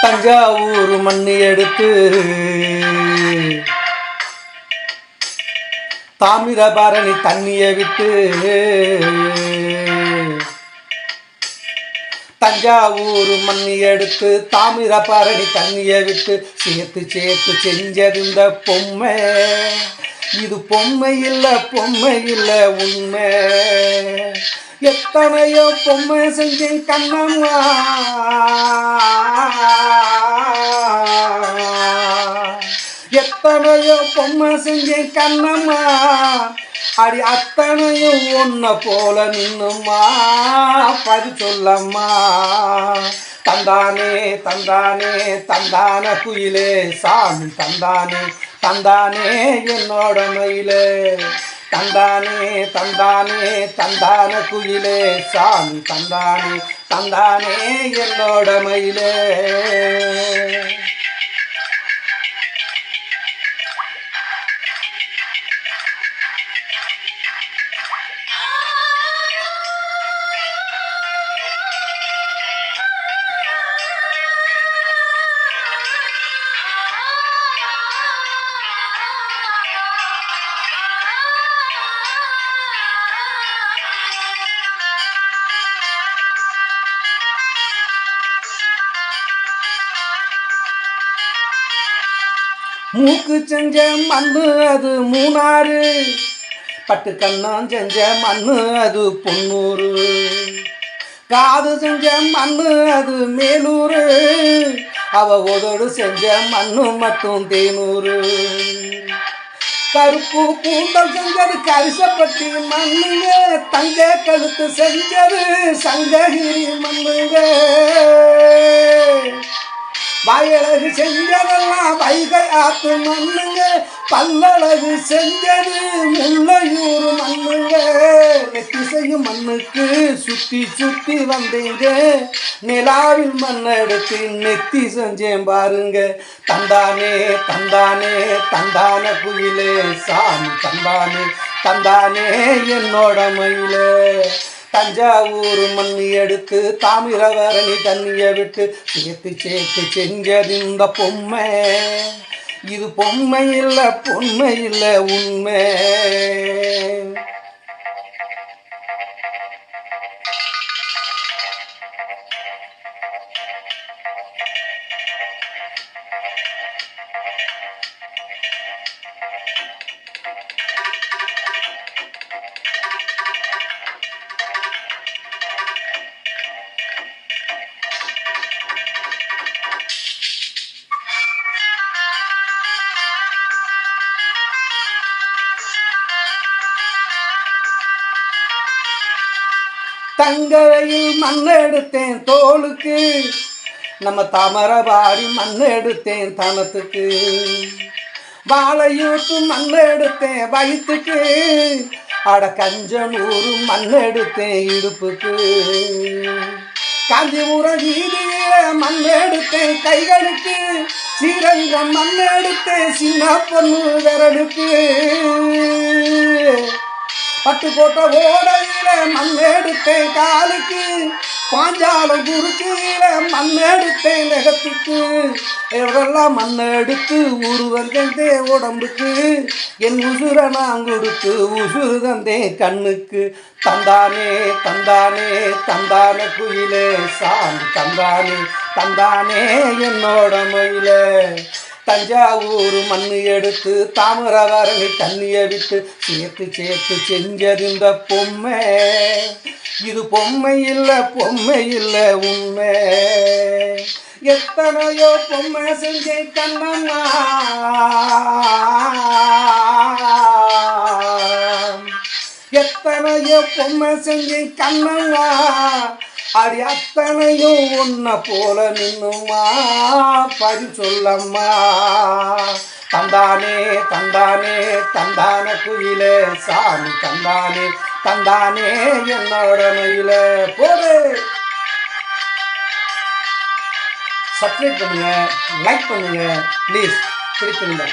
தஞ்சாவூர் மண்ணி எடுத்து தாமிரபரணி தண்ணிய விட்டு தஞ்சாவூர் மண்ணி எடுத்து தாமிரபரணி தண்ணிய விட்டு சேர்த்து சேர்த்து செஞ்சது இந்த பொம்மை. இது பொம்மை இல்ல உண்மை. எத்தனையோ பொம்மை செஞ்சேன் கண்ணம்மா, எத்தனையோ பொம்மை செஞ்சேன் கண்ணம்மா, அடி அத்தனையும் ஒன்ன போல நின்னுமா பதி சொல்லம்மா. தந்தானே தந்தானே தந்தான குயிலே சாமி தந்தானே தந்தானே என்னோட மயிலே. தந்தானே தந்தானே தந்தான குயிலே சாமி தந்தானே தந்தானே என்னோட மயிலே. மூக்கு செஞ்ச மண்ணு அது மூணாறு, பட்டு கண்ணம் செஞ்ச மண்ணு அது பொன்னூறு, காது செஞ்ச மண்ணு அது மேலூரு, அவ உதடு செஞ்ச மண்ணு மட்டும் தேனூறு. கருப்பு கூந்தல் செஞ்சது கரிசப்பட்டி மண்ணுங்க, தங்க கழுத்து செஞ்சது சங்ககிரி மண்ணுங்க. வயலகு செஞ்சதெல்லாம் வைகை ஆத்து மண்ணுங்க, பல்லழகு செஞ்சது முல்லையூர் மண்ணுங்க. நெத்தி செய்யும் மண்ணுக்கு சுத்தி சுத்தி வந்தீங்க, நிலாவில் மண்ணெடுத்து நெத்தி செஞ்சேன் பாருங்க. தந்தானே தந்தானே தந்தான குயிலே சாமி தந்தானே தந்தானே என்னோட மயிலே. தஞ்சாவூர் மண்ணி எடுத்து தாமிரபரணி தண்ணிய விட்டு சேர்த்து சேர்த்து செஞ்சது இந்த பொம்மை. இது பொம்மை இல்ல உண்மை. தங்கையில் மண் எடுத்தேன் தோலுக்கு, நம்ம தாமரபாடி மண் எடுத்தேன் தனத்துக்கு, வாழையூட்டு மண் எடுத்தேன் வயிற்றுக்கு, அட கஞ்சனூறு மண் எடுத்தேன் இடுப்புக்கு, காஞ்சிபுரம் வீதியில மண் எடுத்தேன் கைகளுக்கு, ஸ்ரீரங்கம் மண் எடுத்தேன் சின்ன பொண்ணு விரலுக்கு, பட்டுக்கோட்டை ஓடையில மண் எடுத்தேன் காலுக்கு, பாஞ்சாலம் குறிச்சியில மண் எடுத்தேன் நெகத்துக்கு. எவரெல்லாம் மண் எடுத்து உருவம் தந்தேன் உடம்புக்கு, என் உசுரை நான் கொடுத்து உசுறு தந்தேன் கண்ணுக்கு. தந்தானே தந்தானே தந்தான குயிலே சாமி தந்தானே தந்தானே என்னோட மயிலே. தஞ்சாவூர் மண்ணு எடுத்து தாமிரபரணி தண்ணிய விட்டு சேர்த்து சேர்த்து செஞ்சது இந்த பொம்மை. இது பொம்மை இல்ல உண்மை. எத்தனையோ பொம்மை செஞ்சேன் கண்ணம்மா, எத்தனையோ பொம்மை செஞ்சேன் கண்ணம்மா, அடி அத்தனையும் ஒன்ன போல நின்னுமா பதி சொல்லம்மா. தந்தானே தந்தானே தந்தான குயிலே சாமி தந்தானே தந்தானே என்னோட மயிலே. போடு. சப்ஸ்கிரைப் பண்ணுங்க, லைக் பண்ணுங்க ப்ளீஸ். திருப்பிங்க.